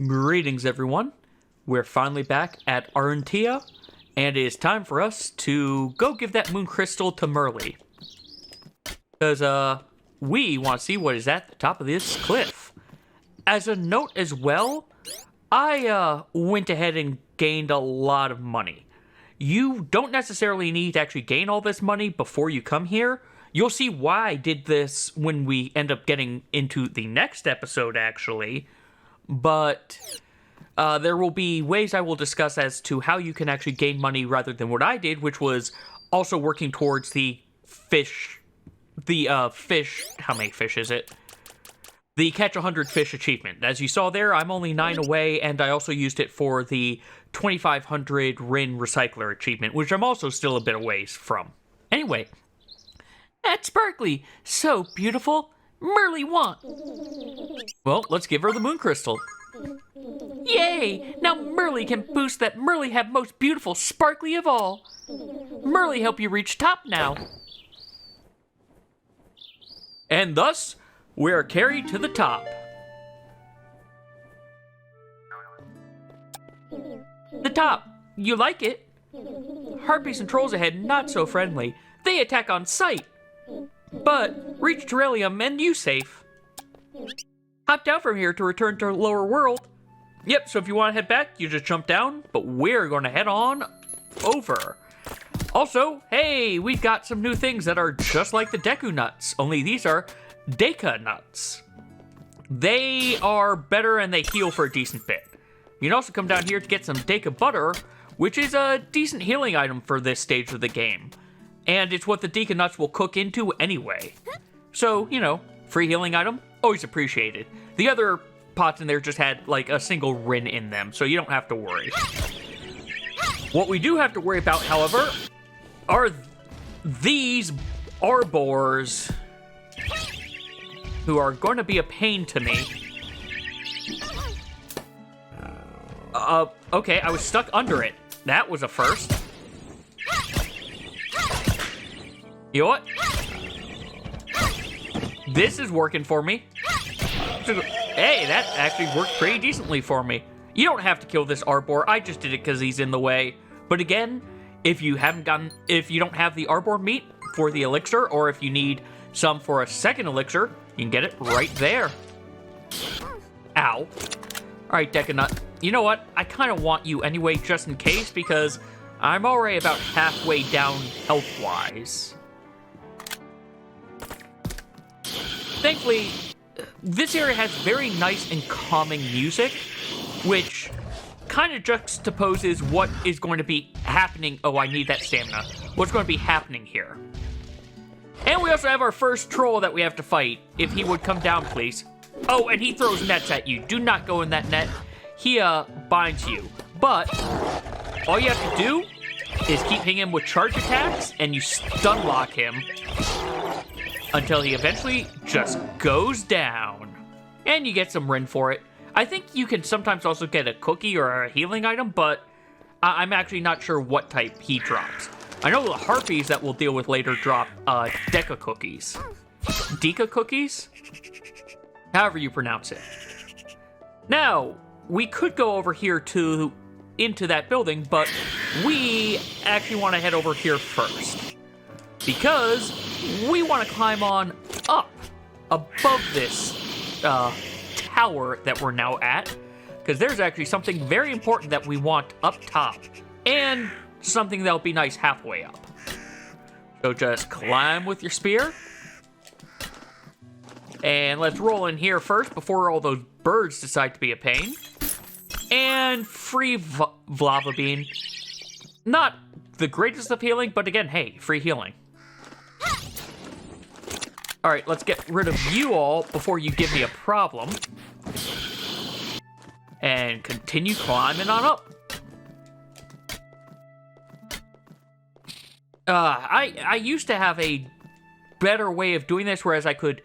Greetings, everyone. We're finally back at Aurantia, and it is time for us to go give that moon crystal to Merly. Because, we want to see what is at the top of this cliff. As a note as well, I, went ahead and gained a lot of money. You don't necessarily need to actually gain all this money before you come here. You'll see why I did this when we end up getting into the next episode, actually. But there will be ways I will discuss as to how you can actually gain money rather than what I did, which was also working towards the fish. How many fish is it? The catch 100 fish achievement. As you saw there, I'm only 9 away, and I also used it for the 2500 Rin Recycler achievement, which I'm also still a bit away from. Anyway, that's Sparkly. So beautiful. Merly want. Well, let's give her the moon crystal. Yay! Now Merly can boost that Merly have most beautiful Sparkly of all. Merly help you reach top now. And thus, we are carried to the top. The top. You like it? Harpies and trolls ahead not so friendly. They attack on sight. But reach Terrarium and you safe. Hop down from here to return to lower world. Yep, so if you want to head back, you just jump down, but we're going to head on over. Also, hey, we've got some new things that are just like the Deku nuts, only these are Deka nuts. They are better and they heal for a decent bit. You can also come down here to get some Deka butter, which is a decent healing item for this stage of the game. And it's what the Deka nuts will cook into anyway. So, you know, free healing item, always appreciated. The other pots in there just had like a single Rin in them, so you don't have to worry. What we do have to worry about, however, are these arbors who are going to be a pain to me. Okay, I was stuck under it. That was a first. You know what? This is working for me. Hey, that actually worked pretty decently for me. You don't have to kill this arbor. I just did it because he's in the way. But again, if you don't have the arbor meat for the elixir, or if you need some for a second elixir, you can get it right there. Ow. All right, Decanut. You know what? I kind of want you anyway, just in case, because I'm already about halfway down health-wise. Thankfully, this area has very nice and calming music, which kind of juxtaposes what is going to be happening. Oh, I need that stamina. What's going to be happening here. And we also have our first troll that we have to fight. If he would come down, please. Oh, and he throws nets at you. Do not go in that net. He, binds you. But all you have to do is keep hitting him with charge attacks, and you stun lock him until he eventually just goes down. And you get some Rin for it. I think you can sometimes also get a cookie or a healing item, but I'm actually not sure what type he drops. I know the Harpies that we'll deal with later drop Deka cookies. Deka cookies? However you pronounce it. Now, we could go over here into that building, but we actually want to head over here first. Because we want to climb on up above this tower that we're now at. Because there's actually something very important that we want up top. And something that'll be nice halfway up. So just climb with your spear. And let's roll in here first before all those birds decide to be a pain. And free Vlava Bean. Not the greatest of healing, but again, hey, free healing. Alright, let's get rid of you all before you give me a problem. And continue climbing on up. I used to have a better way of doing this, whereas I could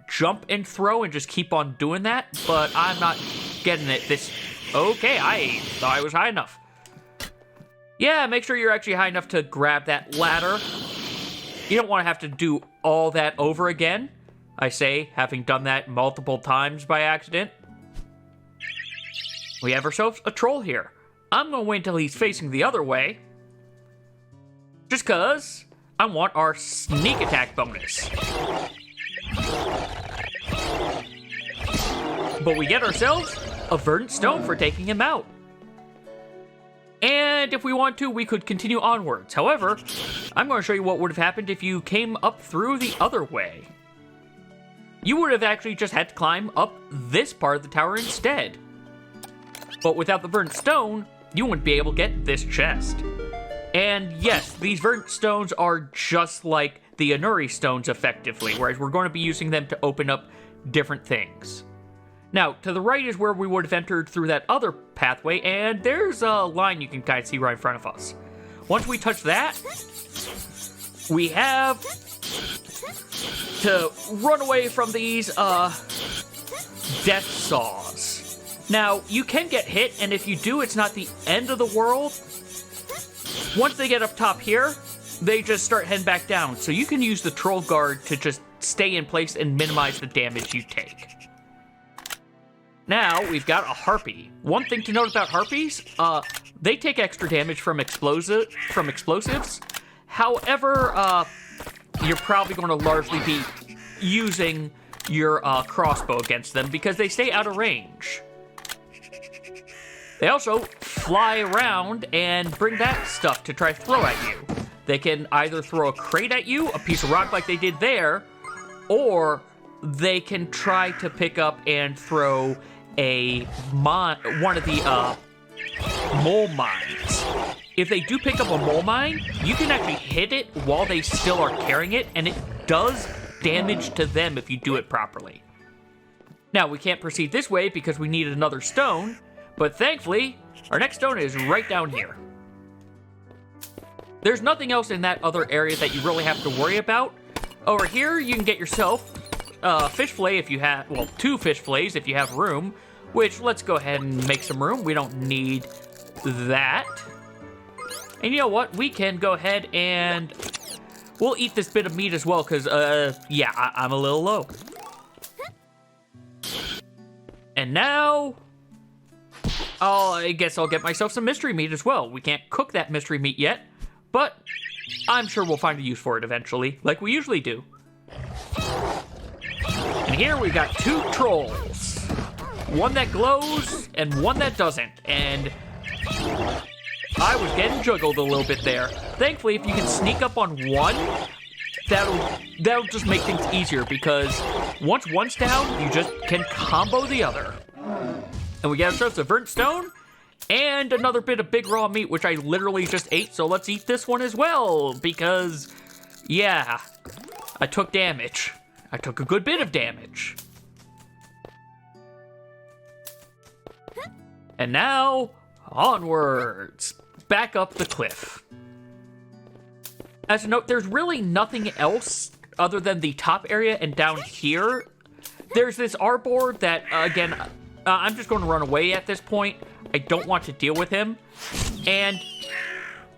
jump and throw and just keep on doing that, but I'm not getting it this... Okay, I thought I was high enough. Yeah, make sure you're actually high enough to grab that ladder. You don't want to have to do all that over again. I say, having done that multiple times by accident. we have ourselves a troll here. I'm going to wait until he's facing the other way. Just because I want our sneak attack bonus. But we get ourselves a verdant stone for taking him out. And if we want to, we could continue onwards. However, I'm going to show you what would have happened if you came up through the other way. You would have actually just had to climb up this part of the tower instead. But without the verdant stone, you wouldn't be able to get this chest. And yes, these verdant stones are just like the Anuri stones effectively, whereas we're going to be using them to open up different things. Now, to the right is where we would have entered through that other pathway, and there's a line you can kind of see right in front of us. Once we touch that, we have to run away from these, death saws. Now, you can get hit, and if you do, it's not the end of the world. Once they get up top here, they just start heading back down, so you can use the troll guard to just stay in place and minimize the damage you take. Now, we've got a harpy. One thing to note about harpies, they take extra damage from explosives. However, you're probably going to largely be using your crossbow against them because they stay out of range. They also fly around and bring that stuff to try to throw at you. They can either throw a crate at you, a piece of rock like they did there, or they can try to pick up and throw one of the mole mines. If they do pick up a mole mine, you can actually hit it while they still are carrying it, and it does damage to them if you do it properly. Now, we can't proceed this way because we need another stone, but thankfully, our next stone is right down here. There's nothing else in that other area that you really have to worry about. Over here, you can get yourself fish fillet if you have, well, 2 fish fillets if you have room, which let's go ahead and make some room. We don't need that. And you know what? We can go ahead and we'll eat this bit of meat as well because, yeah, I'm a little low. And now, I guess I'll get myself some mystery meat as well. We can't cook that mystery meat yet, but I'm sure we'll find a use for it eventually, like we usually do. And here we've got 2 trolls. One that glows and one that doesn't. And I was getting juggled a little bit there. Thankfully, if you can sneak up on one, that'll just make things easier because once one's down, you just can combo the other. And we get ourselves a verdant stone and another bit of big raw meat, which I literally just ate. So let's eat this one as well because, yeah, I took damage. I took a good bit of damage. And now, onwards. Back up the cliff. As a note, there's really nothing else other than the top area and down here. There's this arbor that, again, I'm just going to run away at this point. I don't want to deal with him. And,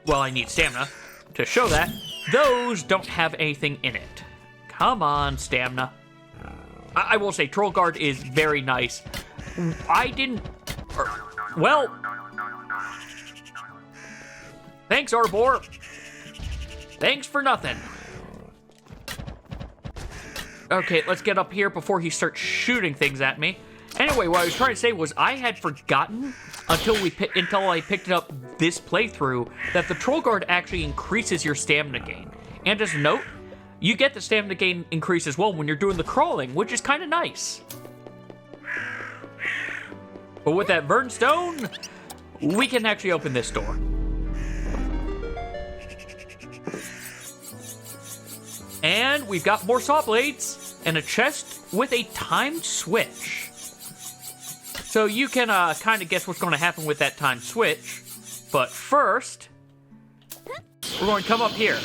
well, I need stamina to show that. Those don't have anything in it. Come on, stamina. I will say, Troll Guard is very nice. I didn't... Well... Thanks, Arbor. Thanks for nothing. Okay, let's get up here before he starts shooting things at me. Anyway, what I was trying to say was I had forgotten until I picked it up this playthrough that the Troll Guard actually increases your stamina gain. And as a note, you get the stamina gain increase as well when you're doing the crawling, which is kind of nice. But with that verdant stone, we can actually open this door. And we've got more saw blades and a chest with a timed switch. So you can kind of guess what's going to happen with that timed switch. But first, we're going to come up here.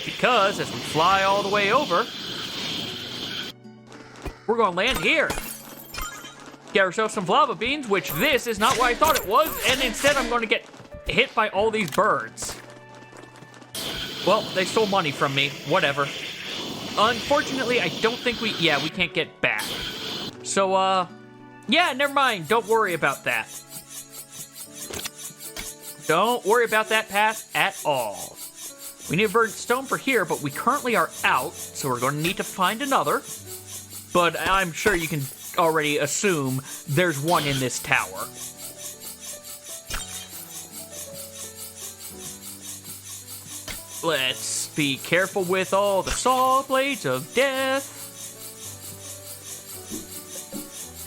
Because as we fly all the way over, we're going to land here. Get ourselves some lava beans, which this is not what I thought it was. And instead, I'm going to get hit by all these birds. Well, they stole money from me. Whatever. Unfortunately, I don't think we can't get back. So, Yeah, never mind. Don't worry about that. Don't worry about that path at all. We need a verdant stone for here, but we currently are out, so we're going to need to find another. But I'm sure you can already assume there's one in this tower. Let's be careful with all the saw blades of death.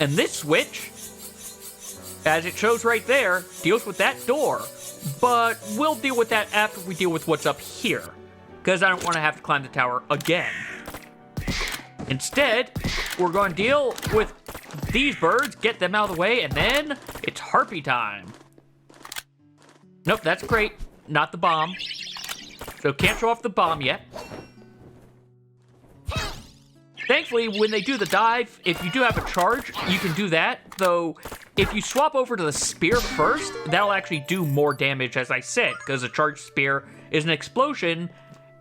And this switch, as it shows right there, deals with that door. But we'll deal with that after we deal with what's up here, because I don't want to have to climb the tower again. Instead, we're going to deal with these birds, get them out of the way, and then it's harpy time. Nope, that's great. Not the bomb. So can't show off the bomb yet. Thankfully, when they do the dive, if you do have a charge, you can do that. Though, if you swap over to the spear first, that'll actually do more damage, as I said, because a charged spear is an explosion,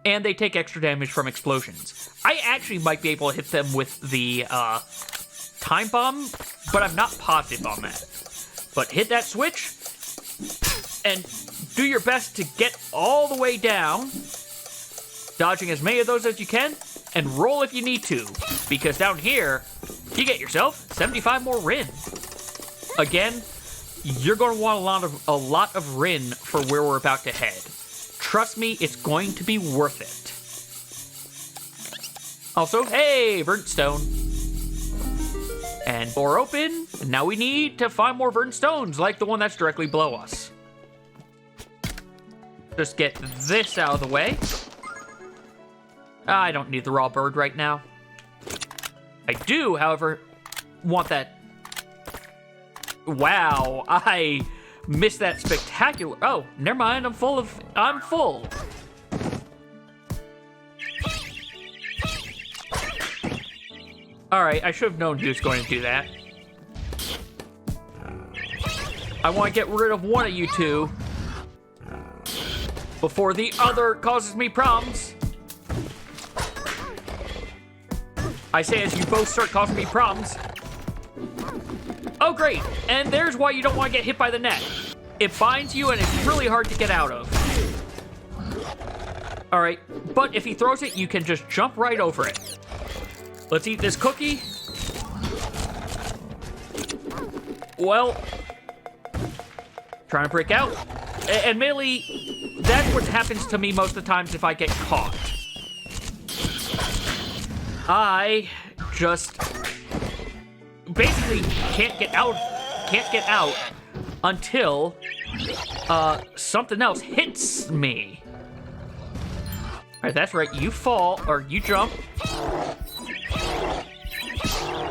and they take extra damage from explosions. I actually might be able to hit them with the time bomb, but I'm not positive on that. But hit that switch, and do your best to get all the way down, dodging as many of those as you can, and roll if you need to, because down here, you get yourself 75 more Rin. Again, you're going to want a lot of Rin for where we're about to head. Trust me, it's going to be worth it. Also, hey, verdant stone. And door open, and now we need to find more verdant stones, like the one that's directly below us. Just get this out of the way. I don't need the raw bird right now. I do, however, want that. Wow, I missed that spectacular. Oh, never mind, I'm full. Alright, I should have known he was going to do that. I want to get rid of one of you two before the other causes me problems. I say as you both start causing me problems. Oh, great. And there's why you don't want to get hit by the net. It binds you and it's really hard to get out of. All right, but if he throws it, you can just jump right over it. Let's eat this cookie. Well, trying to break out. Admittedly, that's what happens to me most of the times if I get caught. I just basically can't get out until something else hits me. All right, that's right. You fall or you jump.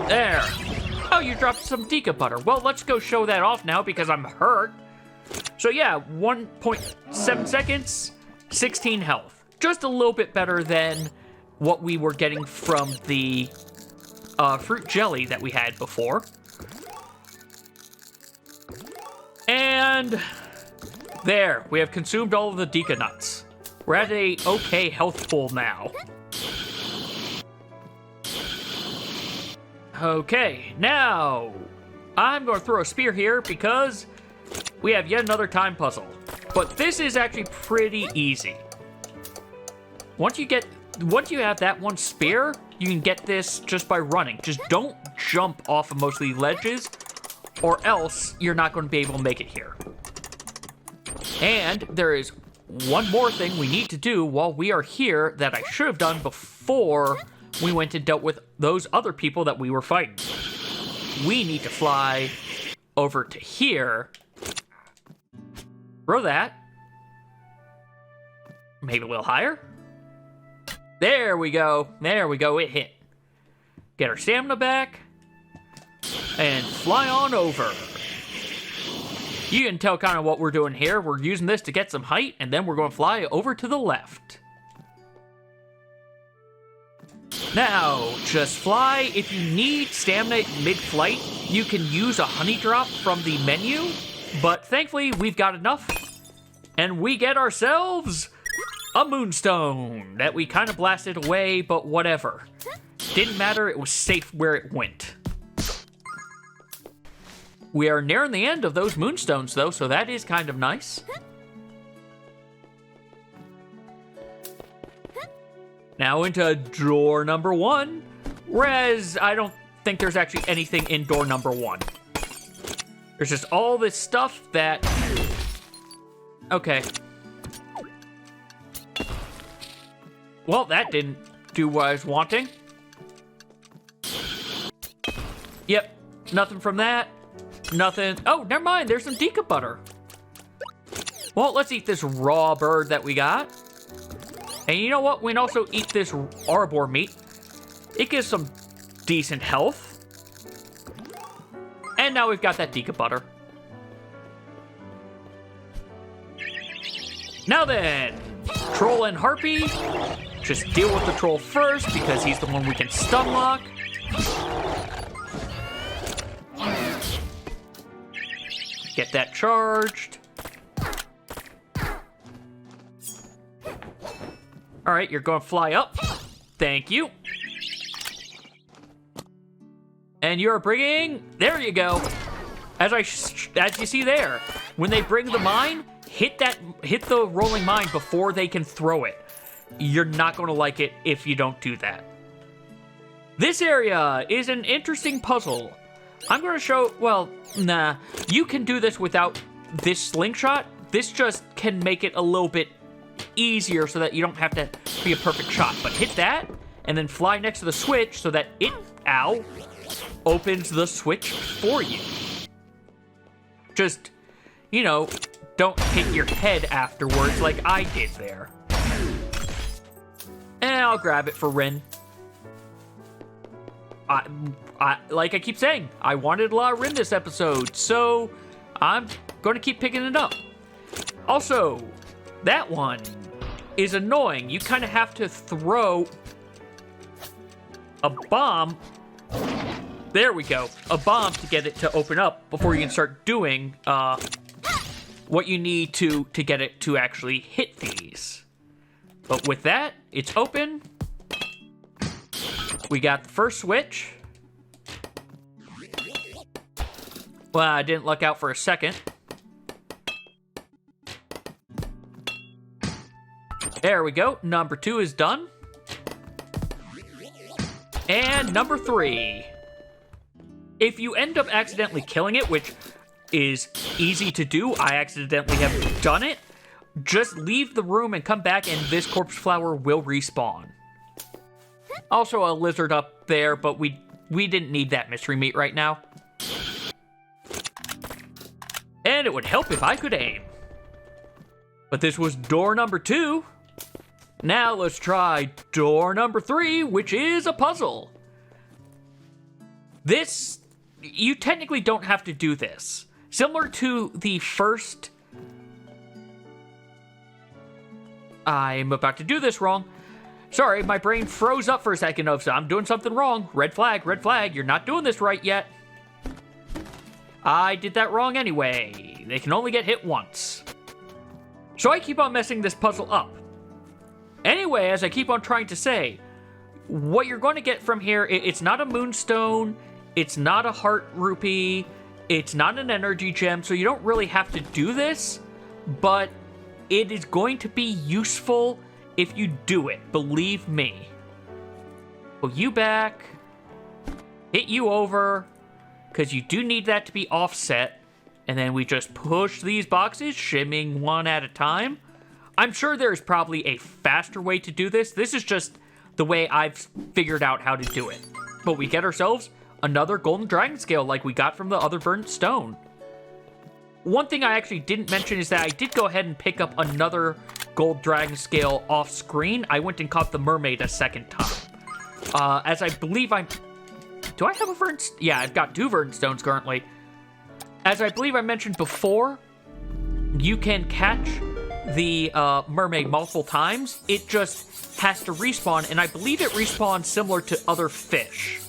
There. Oh, you dropped some Dika butter. Well, let's go show that off now because I'm hurt. So yeah, 1.7 seconds, 16 health. Just a little bit better than what we were getting from the fruit jelly that we had before. And there, we have consumed all of the Dika nuts. We're at a okay health pool now. Okay, now I'm going to throw a spear here because we have yet another time puzzle. But this is actually pretty easy. Once you have that one spear, you can get this just by running. Just don't jump off of most of these ledges, or else you're not going to be able to make it here. And there is one more thing we need to do while we are here that I should have done before we went and dealt with those other people that we were fighting. We need to fly over to here. Throw that. Maybe a little higher. There we go. There we go. It hit. Get our stamina back. And fly on over. You can tell kind of what we're doing here. We're using this to get some height, and then we're going to fly over to the left. Now, just fly. If you need stamina mid-flight, you can use a honey drop from the menu. But thankfully, we've got enough. And we get ourselves a moonstone that we kind of blasted away, but whatever. Didn't matter, it was safe where it went. We are nearing the end of those moonstones, though, so that is kind of nice. Now into door number 1, whereas I don't think there's actually anything in door number 1. There's just all this stuff that... Okay. Well, that didn't do what I was wanting. Yep, nothing from that. Nothing. Oh, never mind, there's some deca butter. Well, let's eat this raw bird that we got. And you know what? We can also eat this arbor meat. It gives some decent health. And now we've got that deca butter. Now then, troll and harpy. Just deal with the troll first because he's the one we can stun lock. Get that charged. All right, you're going to fly up. Thank you. And you're bringing... There you go. As you see there, when they bring the mine, hit the rolling mine before they can throw it. You're not going to like it if you don't do that. This area is an interesting puzzle. I'm going to show... Well, nah. You can do this without this slingshot. This just can make it a little bit easier so that you don't have to be a perfect shot. But hit that, and then fly next to the switch so that it... Ow. Opens the switch for you. Just, you know, don't hit your head afterwards like I did there. And I'll grab it for Rin. Like I keep saying, I wanted a lot of Rin this episode, so I'm going to keep picking it up. Also, that one is annoying. You kind of have to throw a bomb. There we go. A bomb to get it to open up before you can start doing what you need to get it to actually hit these. But with that, it's open. We got the first switch. Well, I didn't luck out for a second. There we go. Number 2 is done. And number 3. If you end up accidentally killing it, which is easy to do, I accidentally have done it, just leave the room and come back and this corpse flower will respawn. Also a lizard up there, but we didn't need that mystery meat right now. And it would help if I could aim. But this was door number 2. Now let's try door number 3, which is a puzzle. This, you technically don't have to do this. Similar to the first... I'm about to do this wrong. Sorry, my brain froze up for a second of, so I'm doing something wrong. Red flag, you're not doing this right yet. I did that wrong anyway. They can only get hit once. So I keep on messing this puzzle up. Anyway, as I keep on trying to say, what you're going to get from here, it's not a moonstone, it's not a heart rupee, it's not an energy gem, so you don't really have to do this, but it is going to be useful if you do it, believe me. Pull you back, hit you over, because you do need that to be offset, and then we just push these boxes, shimming one at a time. I'm sure there's probably a faster way to do this. This is just the way I've figured out how to do it. But we get ourselves another golden dragon scale like we got from the other burnt stone. One thing I actually didn't mention is that I did go ahead and pick up another gold dragon scale off screen. I went and caught the mermaid a second time. As I believe do I have a verdant? Yeah, I've got 2 verdant stones currently. As I believe I mentioned before, you can catch the mermaid multiple times. It just has to respawn, and I believe it respawns similar to other fish.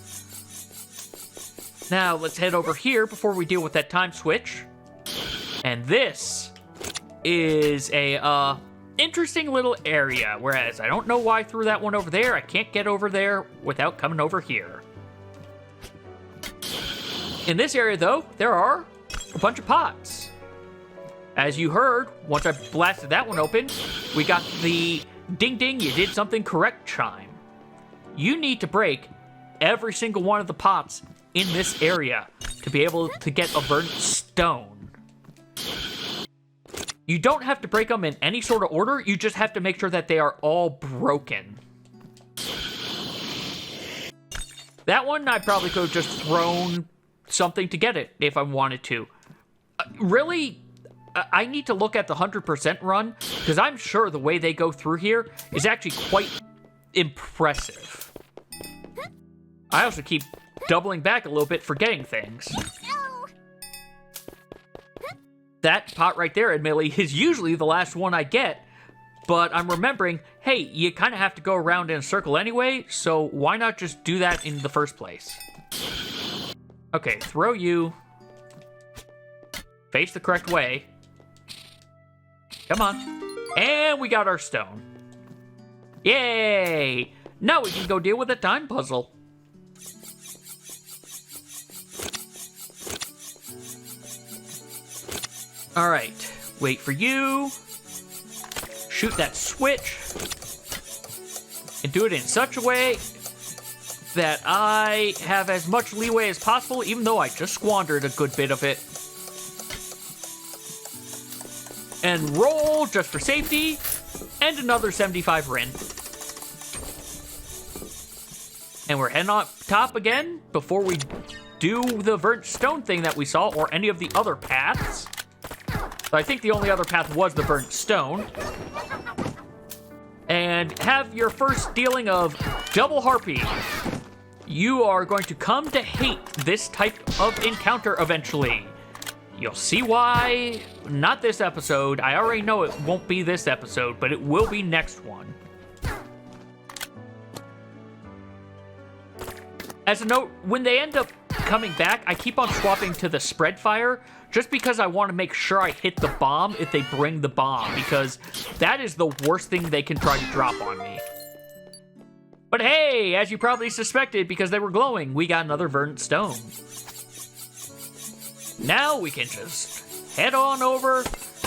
Now, let's head over here before we deal with that time switch. And this is a interesting little area, whereas I don't know why I threw that one over there. I can't get over there without coming over here. In this area, though, there are a bunch of pots. As you heard, once I blasted that one open, we got the ding ding, you did something correct chime. You need to break every single one of the pots in this area to be able to get a burnt stone. You don't have to break them in any sort of order, you just have to make sure that they are all broken. That one, I probably could have just thrown something to get it if I wanted to. Really, I need to look at the 100% run, because I'm sure the way they go through here is actually quite impressive. I also keep doubling back a little bit, forgetting things. That pot right there, admittedly, is usually the last one I get, but I'm remembering, hey, you kind of have to go around in a circle anyway, so why not just do that in the first place? Okay, throw you. Face the correct way. Come on. And we got our stone. Yay! Now we can go deal with the time puzzle. Alright, wait for you. Shoot that switch. And do it in such a way that I have as much leeway as possible, even though I just squandered a good bit of it. And roll just for safety. And another 75 Rin. And we're heading up top again before we do the burnt stone thing that we saw, or any of the other paths. So I think the only other path was the burnt stone. And have your first dealing of double harpy. You are going to come to hate this type of encounter eventually. You'll see why. Not this episode. I already know it won't be this episode, but it will be next one. As a note, when they end up coming back, I keep on swapping to the spread fire, just because I want to make sure I hit the bomb if they bring the bomb, because that is the worst thing they can try to drop on me. But hey, as you probably suspected, because they were glowing, we got another verdant stone. Now we can just head on over,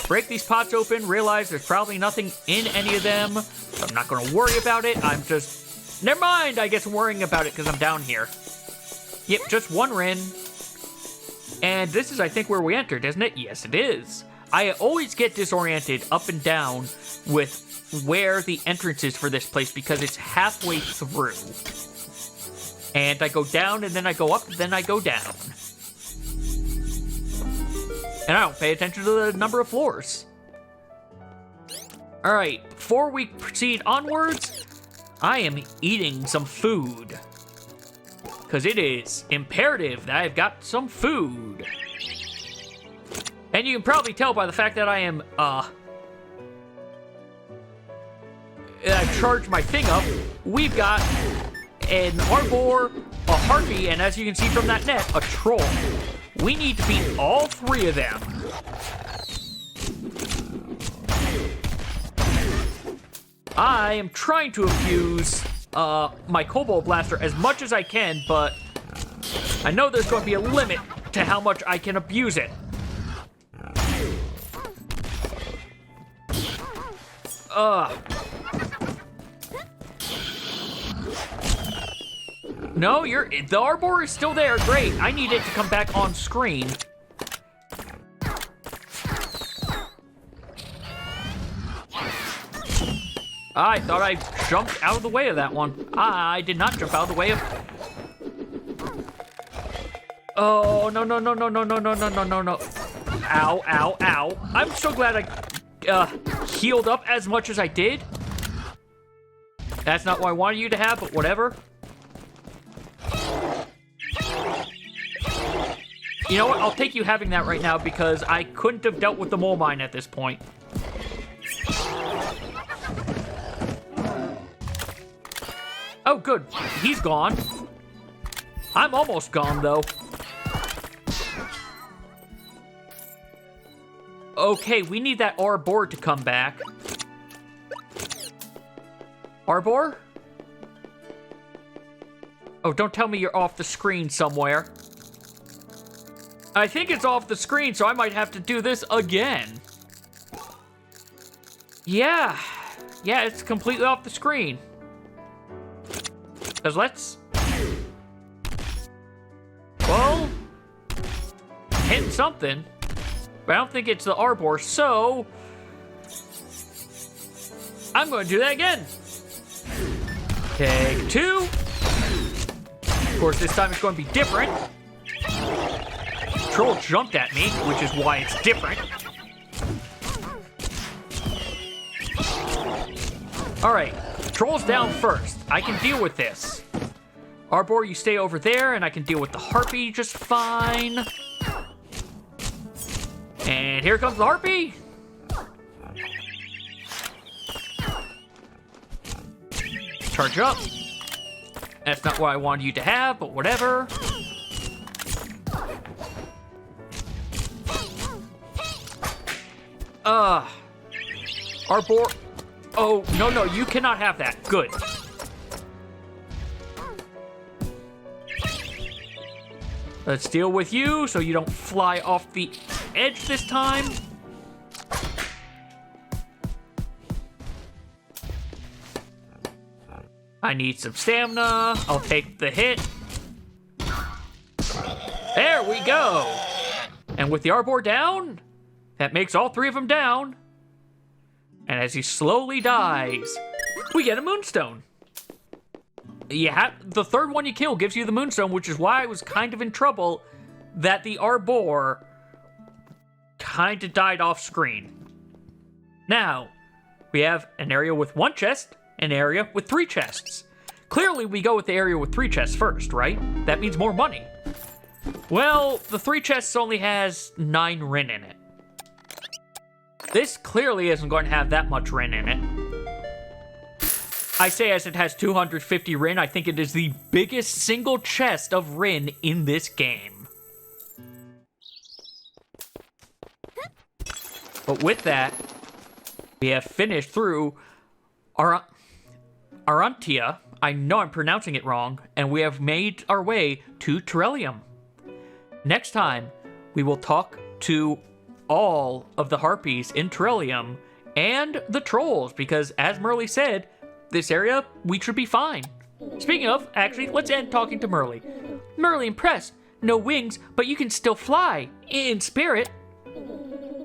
break these pots open, realize there's probably nothing in any of them. So I'm not going to worry about it. I'm just... Never mind, I guess I'm worrying about it because I'm down here. Yep, just one Rin. And this is, I think, where we entered, isn't it? Yes, it is. I always get disoriented up and down with where the entrance is for this place because it's halfway through. And I go down, and then I go up, and then I go down. And I don't pay attention to the number of floors. Alright, before we proceed onwards, I am eating some food. Because it is imperative that I've got some food. And you can probably tell by the fact that I am, I've charged my thing up. We've got an Arbor, a Harpy, and as you can see from that net, a Troll. We need to beat all three of them. I am trying to abuse my Cobalt Blaster as much as I can, but I know there's going to be a limit to how much I can abuse it. No, the Arbor is still there. Great. I need it to come back on screen. I thought I jumped out of the way of that one. I did not jump out of the way of... Oh, no, no, no, no, no, no, no, no, no, no, no. Ow, ow, ow. I'm so glad I healed up as much as I did. That's not what I wanted you to have, but whatever. You know what? I'll take you having that right now because I couldn't have dealt with the mole mine at this point. Oh, good. He's gone. I'm almost gone, though. Okay, we need that Arbor to come back. Arbor? Oh, don't tell me you're off the screen somewhere. I think it's off the screen, so I might have to do this again. Yeah, it's completely off the screen. Because let's... Well, hitting something, but I don't think it's the arbor, so I'm going to do that again. Take 2. Of course, this time it's going to be different. Troll jumped at me, which is why it's different. Alright, Troll's down first. I can deal with this. Arbor, you stay over there, and I can deal with the harpy just fine. And here comes the harpy. Charge up. That's not what I wanted you to have, but whatever. Arbor. Oh, no, you cannot have that. Good. Let's deal with you so you don't fly off the edge this time. I need some stamina. I'll take the hit. There we go. And with the Arbor down, that makes all 3 of them down. And as he slowly dies, we get a moonstone. The 3rd one you kill gives you the moonstone, which is why I was kind of in trouble that the Arbor kind of died off screen. Now, we have an area with 1 chest, an area with 3 chests. Clearly, we go with the area with 3 chests first, right? That means more money. Well, the 3 chests only has 9 Rin in it. This clearly isn't going to have that much Rin in it. I say as it has 250 Rin, I think it is the biggest single chest of Rin in this game. But with that, we have finished through Aurantia. I know I'm pronouncing it wrong, and we have made our way to Trillium. Next time, we will talk to all of the harpies in Trillium and the trolls, because as Merly said, this area, we should be fine. Speaking of, actually, let's end talking to Merly. Merly impressed. No wings, but you can still fly. In spirit.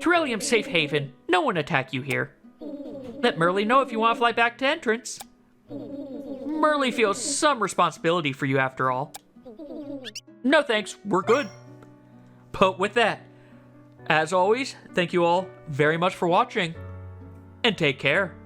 Trillium safe haven. No one attack you here. Let Merly know if you want to fly back to entrance. Merly feels some responsibility for you after all. No thanks, we're good. But with that, as always, thank you all very much for watching, and take care.